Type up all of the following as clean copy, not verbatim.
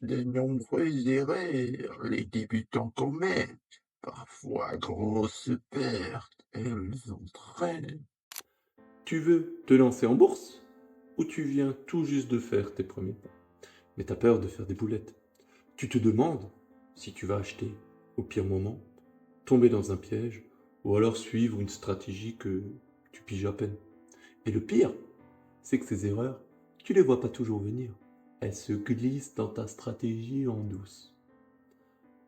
de nombreuses erreurs les débutants commettent, parfois grosses pertes, elles entraînent. Tu veux te lancer en bourse ou tu viens tout juste de faire tes premiers pas, mais t'as peur de faire des boulettes. Tu te demandes si tu vas acheter au pire moment, tomber dans un piège ou alors suivre une stratégie que tu piges à peine. Et le pire, c'est que ces erreurs, tu les vois pas toujours venir. Elles se glissent dans ta stratégie en douce.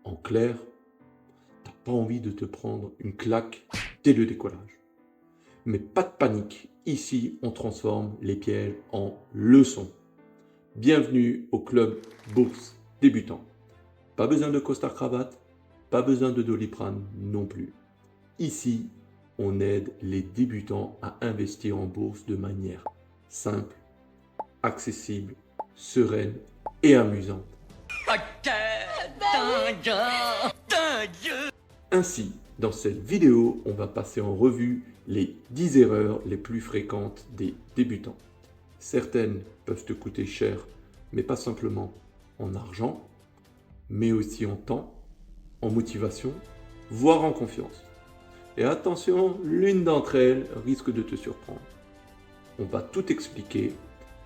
En clair, t'as pas envie de te prendre une claque dès le décollage. Mais pas de panique, ici on transforme les pièges en leçons. Bienvenue au club Bourse Débutant. Pas besoin de costard cravate, pas besoin de doliprane non plus. Ici, on aide les débutants à investir en bourse de manière simple, accessible, sereine et amusante. Ok, dingue, dingue. Ainsi, dans cette vidéo, on va passer en revue les 10 erreurs les plus fréquentes des débutants. Certaines peuvent te coûter cher, mais pas simplement en argent, mais aussi en temps, en motivation, voire en confiance. Et attention, l'une d'entre elles risque de te surprendre. On va tout expliquer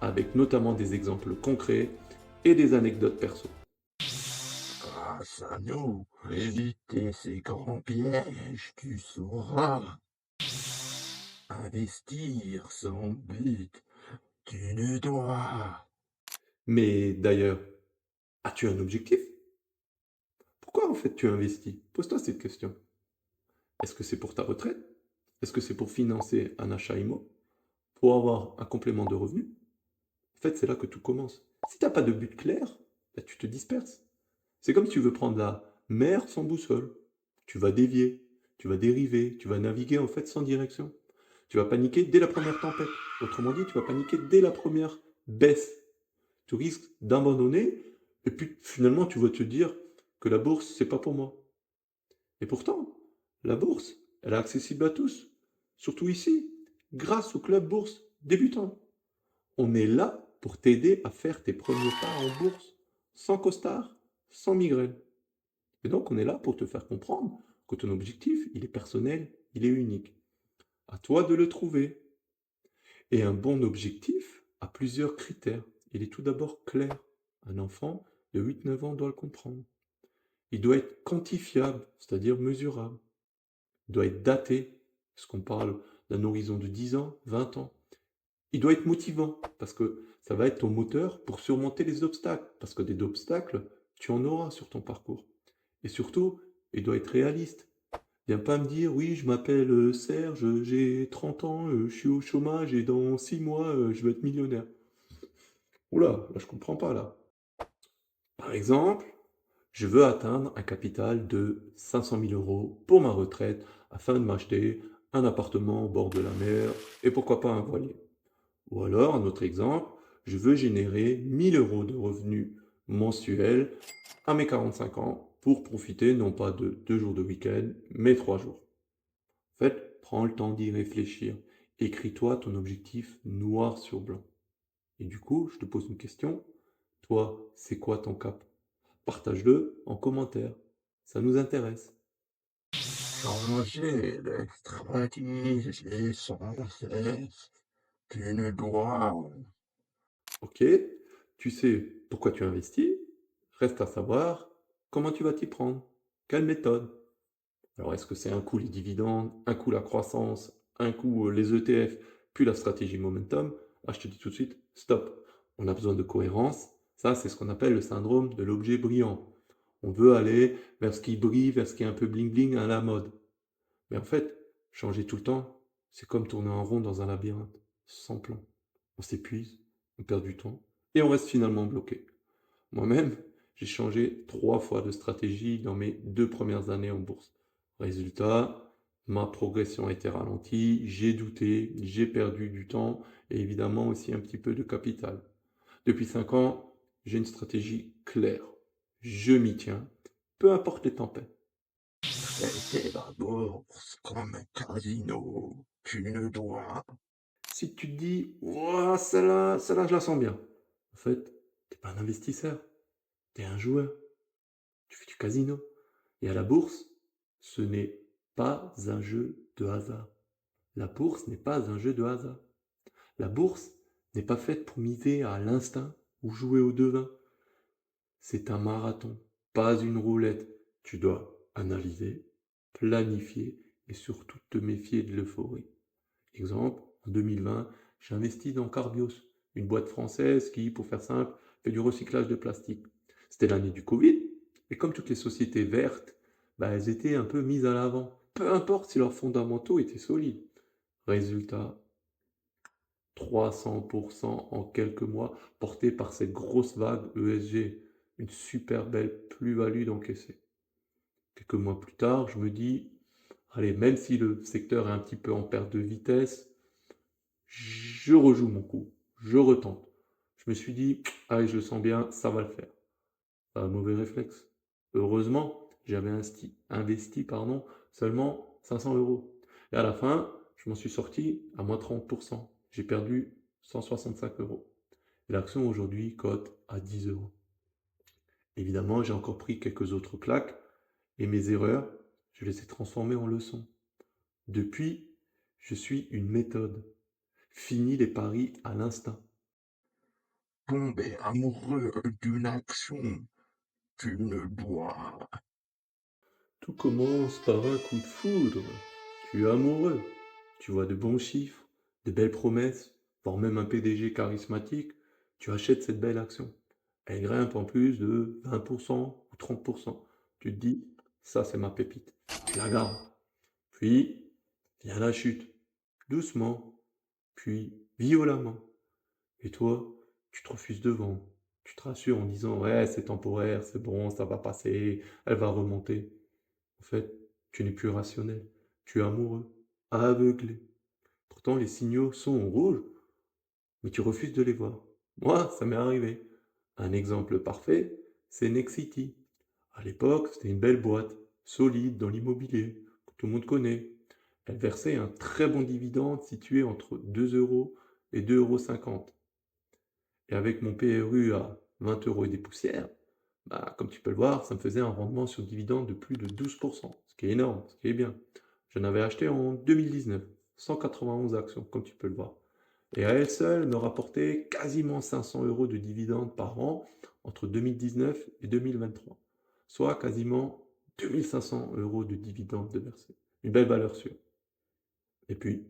avec notamment des exemples concrets et des anecdotes perso. Grâce à nous, éviter ces grands pièges, tu sauras. Investir sans but, tu ne dois. Mais d'ailleurs, as-tu un objectif? Pourquoi en fait tu investis? Pose-toi cette question. Est-ce que c'est pour ta retraite? Est-ce que c'est pour financer un achat IMO? Pour avoir un complément de revenu? En fait, c'est là que tout commence. Si tu n'as pas de but clair, bah, tu te disperses. C'est comme si tu veux prendre la mer sans boussole. Tu vas dévier, tu vas dériver, tu vas naviguer en fait sans direction. Tu vas paniquer dès la première tempête. Autrement dit, tu vas paniquer dès la première baisse. Tu risques d'abandonner et puis finalement tu vas te dire que la bourse, c'est pas pour moi. Et pourtant, la bourse, elle est accessible à tous. Surtout ici, grâce au club bourse débutant. On est là pour t'aider à faire tes premiers pas en bourse, sans costard, sans migraine. Et donc, on est là pour te faire comprendre que ton objectif, il est personnel, il est unique. À toi de le trouver. Et un bon objectif a plusieurs critères. Il est tout d'abord clair. Un enfant de 8-9 ans doit le comprendre. Il doit être quantifiable, c'est-à-dire mesurable. Il doit être daté, parce qu'on parle d'un horizon de 10 ans, 20 ans. Il doit être motivant, parce que ça va être ton moteur pour surmonter les obstacles, parce que des obstacles, tu en auras sur ton parcours. Et surtout, il doit être réaliste. Viens pas me dire, oui, je m'appelle Serge, j'ai 30 ans, je suis au chômage et dans 6 mois, je vais être millionnaire. Oula, là, je comprends pas, là. Par exemple, je veux atteindre un capital de 500 000 euros pour ma retraite afin de m'acheter un appartement au bord de la mer et pourquoi pas un voilier. Ou alors, un autre exemple, je veux générer 1000 euros de revenus mensuels à mes 45 ans pour profiter non pas de 2 jours de week-end, mais 3 jours. En fait, prends le temps d'y réfléchir. Écris-toi ton objectif noir sur blanc. Et du coup, je te pose une question. Toi, c'est quoi ton cap? Partage-le en commentaire. Ça nous intéresse. Changer de stratégie sans cesse, tu ne dois. Ok? Tu sais pourquoi tu investis? Reste à savoir comment tu vas t'y prendre. Quelle méthode? Alors, est-ce que c'est un coup les dividendes, un coup la croissance, un coup les ETF, puis la stratégie momentum? Ah, je te dis tout de suite, stop. On a besoin de cohérence. Ça, c'est ce qu'on appelle le syndrome de l'objet brillant. On veut aller vers ce qui brille, vers ce qui est un peu bling-bling à la mode. Mais en fait, changer tout le temps, c'est comme tourner en rond dans un labyrinthe, sans plan. On s'épuise, on perd du temps, et on reste finalement bloqué. Moi-même, j'ai changé 3 fois de stratégie dans mes 2 premières années en bourse. Résultat, ma progression a été ralentie, j'ai douté, j'ai perdu du temps et évidemment aussi un petit peu de capital. Depuis 5 ans, j'ai une stratégie claire. Je m'y tiens, peu importe les tempêtes. Traiter la bourse comme un casino, tu ne dois. Si tu te dis, ouah, celle-là, je la sens bien. En fait, t'es pas un investisseur, T'es un joueur, tu fais du casino. Et à la bourse, ce n'est pas un jeu de hasard. La bourse n'est pas un jeu de hasard. La bourse n'est pas faite pour miser à l'instinct ou jouer au devin. C'est un marathon, pas une roulette. Tu dois analyser, planifier et surtout te méfier de l'euphorie. Exemple, en 2020, j'ai investi dans Carbios, une boîte française qui, pour faire simple, fait du recyclage de plastique. C'était l'année du Covid, et comme toutes les sociétés vertes, elles étaient un peu mises à l'avant, peu importe si leurs fondamentaux étaient solides. Résultat, 300% en quelques mois, porté par cette grosse vague ESG, une super belle plus-value d'encaisser. Quelques mois plus tard, je me dis, allez, même si le secteur est un petit peu en perte de vitesse, je rejoue mon coup, je retente. Je me suis dit, allez, je le sens bien, ça va le faire. Un mauvais réflexe. Heureusement, j'avais investi seulement 500 euros. Et à la fin, je m'en suis sorti à moins 30%. J'ai perdu 165 euros. Et l'action aujourd'hui cote à 10 euros. Évidemment, j'ai encore pris quelques autres claques et mes erreurs, je les ai transformées en leçons. Depuis, je suis une méthode. Fini les paris à l'instinct. Tomber amoureux d'une action, tu ne dois. Tout commence par un coup de foudre. Tu es amoureux. Tu vois de bons chiffres, de belles promesses, voire même un PDG charismatique. Tu achètes cette belle action. Elle grimpe en plus de 20% ou 30%. Tu te dis, ça c'est ma pépite. Tu la gardes. Puis, vient la chute. Doucement, puis violemment. Et toi, tu te refuses de vendre. Tu te rassures en disant, ouais, c'est temporaire, c'est bon, ça va passer, elle va remonter. En fait, tu n'es plus rationnel. Tu es amoureux, aveuglé. Pourtant, les signaux sont en rouge, mais tu refuses de les voir. Moi, ça m'est arrivé. Un exemple parfait, c'est Nexity. À l'époque, c'était une belle boîte, solide dans l'immobilier, que tout le monde connaît. Elle versait un très bon dividende situé entre 2 euros et 2,50 euros. Et avec mon PRU à 20 euros et des poussières, comme tu peux le voir, ça me faisait un rendement sur dividende de plus de 12%, ce qui est énorme, ce qui est bien. J'en avais acheté en 2019, 191 actions, comme tu peux le voir. Et à elle seule me rapportait quasiment 500 euros de dividendes par an entre 2019 et 2023, soit quasiment 2500 euros de dividendes de versés. Une belle valeur sûre. Et puis,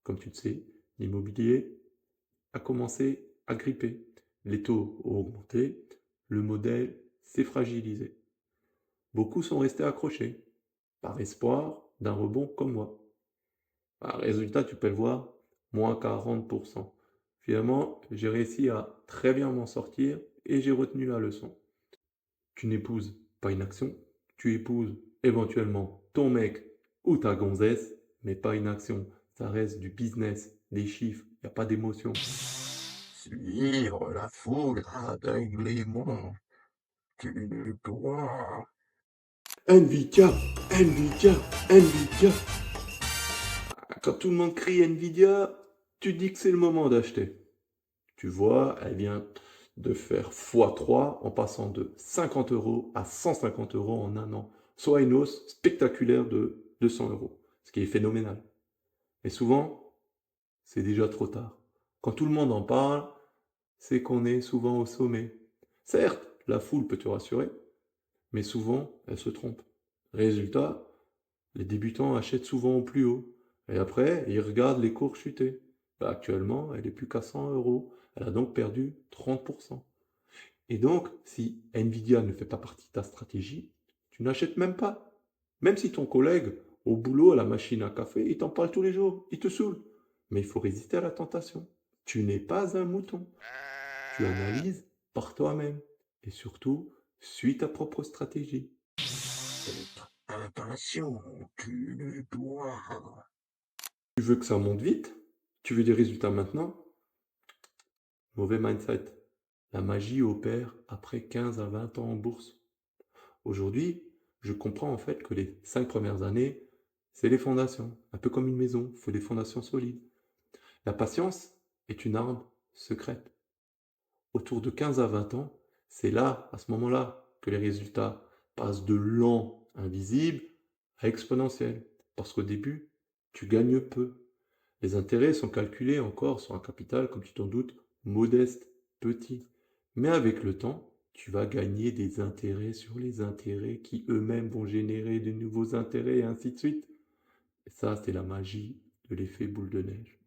comme tu le sais, l'immobilier a commencé à gripper. Les taux ont augmenté, le modèle s'est fragilisé. Beaucoup sont restés accrochés, par espoir d'un rebond comme moi. Résultat, tu peux le voir, moins 40%. Finalement, j'ai réussi à très bien m'en sortir et j'ai retenu la leçon. Tu n'épouses pas une action, tu épouses éventuellement ton mec ou ta gonzesse, mais pas une action. Ça reste du business, des chiffres, il n'y a pas d'émotion. Suivre la foule aveuglément, tu ne dois. Nvidia, Nvidia, Nvidia. Quand tout le monde crie Nvidia, tu dis que c'est le moment d'acheter. Tu vois, elle vient de faire x3 en passant de 50 euros à 150 euros en un an, soit une hausse spectaculaire de 200 euros, ce qui est phénoménal. Mais souvent, c'est déjà trop tard. Quand tout le monde en parle, c'est qu'on est souvent au sommet. Certes, la foule peut te rassurer, mais souvent, elle se trompe. Résultat, les débutants achètent souvent au plus haut. Et après, ils regardent les cours chuter. Actuellement, elle est plus qu'à 100 euros. Elle a donc perdu 30%. Et donc, si Nvidia ne fait pas partie de ta stratégie, tu n'achètes même pas. Même si ton collègue au boulot à la machine à café, il t'en parle tous les jours, il te saoule. Mais il faut résister à la tentation. Tu n'es pas un mouton. Tu analyses par toi-même. Et surtout, suis ta propre stratégie. Être impatient, tu ne dois. Tu veux que ça monte vite? Tu veux des résultats maintenant? Mauvais mindset. La magie opère après 15 à 20 ans en bourse. Aujourd'hui, je comprends en fait que les 5 premières années, c'est les fondations. Un peu comme une maison, il faut des fondations solides. La patience est une arme secrète. Autour de 15 à 20 ans, C'est là, à ce moment-là, que les résultats passent de lent, invisible, à exponentiel. Parce qu'au début, tu gagnes peu. Les intérêts sont calculés encore sur un capital, comme tu t'en doutes, modeste, petit. Mais avec le temps, tu vas gagner des intérêts sur les intérêts qui eux-mêmes vont générer de nouveaux intérêts et ainsi de suite. Et ça, c'est la magie de l'effet boule de neige.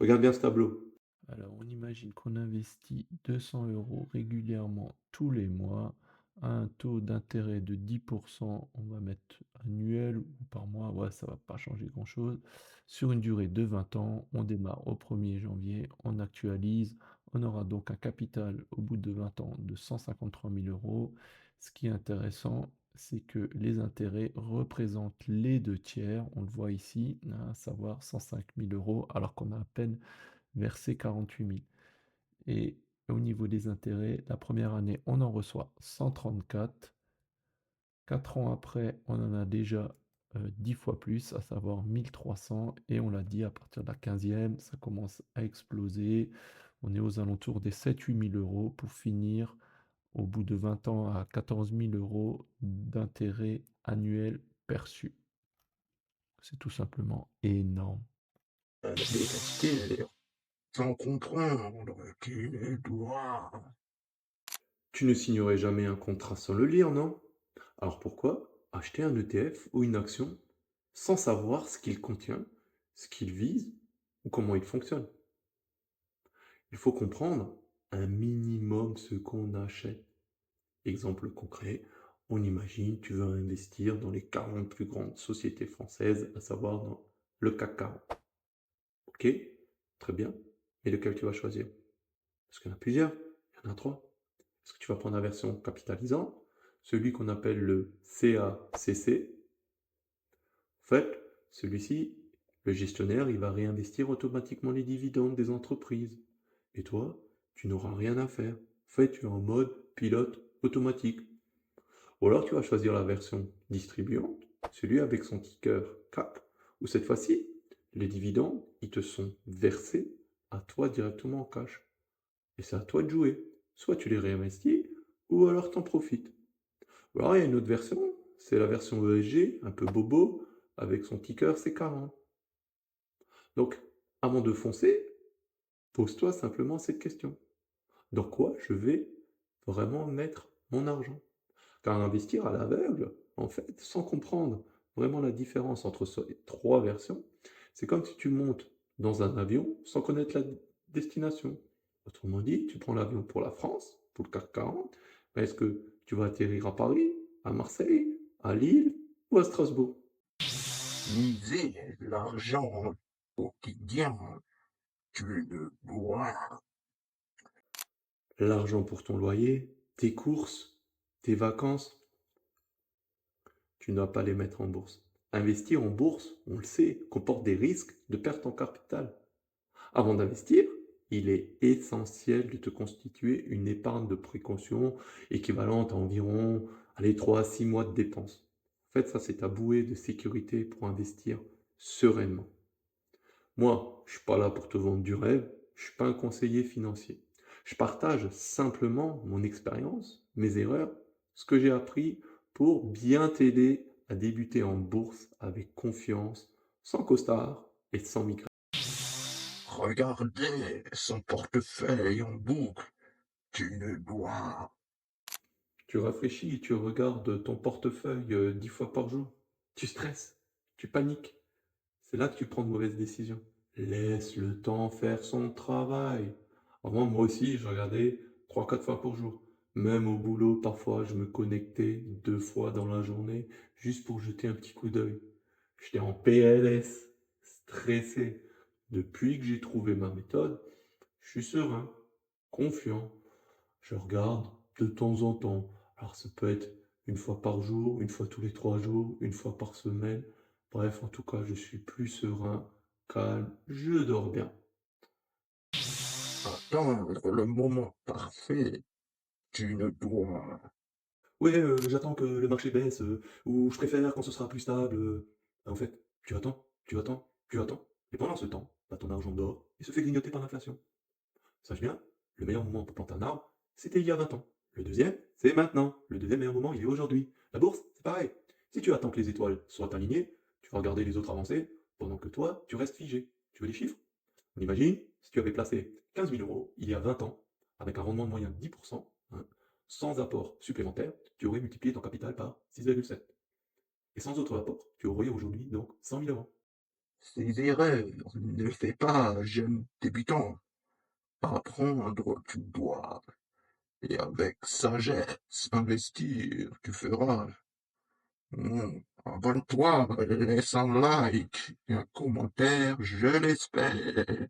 Regarde bien ce tableau. Alors, on imagine qu'on investit 200 euros régulièrement tous les mois à un taux d'intérêt de 10%. On va mettre annuel ou par mois, ouais, ça va pas changer grand-chose. Sur une durée de 20 ans, on démarre au 1er janvier, on actualise, on aura donc un capital au bout de 20 ans de 153 000 euros. Ce qui est intéressant, c'est que les intérêts représentent les deux tiers, on le voit ici, à savoir 105 000 euros, alors qu'on a à peine versé 48 000. Et au niveau des intérêts, la première année, on en reçoit 134. 4 ans après, on en a déjà 10 fois plus, à savoir 1300. Et on l'a dit, à partir de la 15e, ça commence à exploser. On est aux alentours des 7-8 000 euros pour finir au bout de 20 ans à 14 000 euros d'intérêt annuel perçu. C'est tout simplement énorme. Investir sans comprendre qui doit. Tu ne signerais jamais un contrat sans le lire, non? Alors pourquoi acheter un ETF ou une action sans savoir ce qu'il contient, ce qu'il vise ou comment il fonctionne? Il faut comprendre un minimum ce qu'on achète. Exemple concret, on imagine tu veux investir dans les 40 plus grandes sociétés françaises, à savoir dans le CAC 40. Ok, très bien. Mais lequel tu vas choisir? Parce qu'il y en a plusieurs, il y en a trois. Est-ce que tu vas prendre la version capitalisante, celui qu'on appelle le CACC? En fait, celui-ci, le gestionnaire, il va réinvestir automatiquement les dividendes des entreprises. Et toi, tu n'auras rien à faire. En fait, tu es en mode pilote automatique. Ou alors tu vas choisir la version distribuante, celui avec son ticker CAC, où cette fois-ci, les dividendes, ils te sont versés à toi directement en cash. Et c'est à toi de jouer. Soit tu les réinvestis, ou alors t'en profites. Ou alors il y a une autre version, c'est la version ESG, un peu bobo, avec son ticker C40. Donc, avant de foncer, pose-toi simplement cette question. Dans quoi je vais vraiment mettre mon argent? Car investir à l'aveugle, en fait, sans comprendre vraiment la différence entre ces trois versions, c'est comme si tu montes dans un avion sans connaître la destination. Autrement dit, tu prends l'avion pour la France, pour le CAC 40, mais est-ce que tu vas atterrir à Paris, à Marseille, à Lille ou à Strasbourg? Miser l'argent au quotidien, tu ne bois. L'argent pour ton loyer, tes courses, tes vacances, tu ne dois pas les mettre en bourse. Investir en bourse, on le sait, comporte des risques de perte en capital. Avant d'investir, il est essentiel de te constituer une épargne de précaution équivalente à environ 3 à 6 mois de dépenses. En fait, ça, c'est ta bouée de sécurité pour investir sereinement. Moi, je ne suis pas là pour te vendre du rêve, je ne suis pas un conseiller financier. Je partage simplement mon expérience, mes erreurs, ce que j'ai appris pour bien t'aider à débuter en bourse avec confiance, sans costard et sans migraine. Regardez son portefeuille en boucle, tu ne bois. Tu réfléchis, tu regardes ton portefeuille 10 fois par jour. Tu stresses, tu paniques. C'est là que tu prends de mauvaises décisions. Laisse le temps faire son travail. Avant, moi aussi, je regardais 3 4 fois par jour. Même au boulot, parfois, je me connectais 2 fois dans la journée juste pour jeter un petit coup d'œil. J'étais en PLS, stressé. Depuis que j'ai trouvé ma méthode, je suis serein, confiant. Je regarde de temps en temps. Alors ça peut être une fois par jour, une fois tous les 3 jours, une fois par semaine. Bref, en tout cas, je suis plus serein, calme, je dors bien. Attendre le moment parfait, tu ne dois. Ouais, j'attends que le marché baisse, ou je préfère quand ce sera plus stable. En fait, tu attends, tu attends, tu attends. Et pendant ce temps, bah, ton argent dort et se fait grignoter par l'inflation. Sache bien, le meilleur moment pour planter un arbre, c'était il y a 20 ans. Le deuxième, c'est maintenant. Le deuxième meilleur moment, il est aujourd'hui. La bourse, c'est pareil. Si tu attends que les étoiles soient alignées, tu vas regarder les autres avancer, pendant que toi, tu restes figé. Tu veux les chiffres? On imagine, si tu avais placé 15 000 euros il y a 20 ans, avec un rendement moyen de 10%, hein, sans apport supplémentaire, tu aurais multiplié ton capital par 6,7. Et sans autre apport, tu aurais aujourd'hui donc 100 000 euros. Ces erreurs ne fais pas, jeune débutant. Apprendre, tu dois. Et avec sagesse, investir, tu feras. Abonne-toi, laisse un like et un commentaire, je l'espère.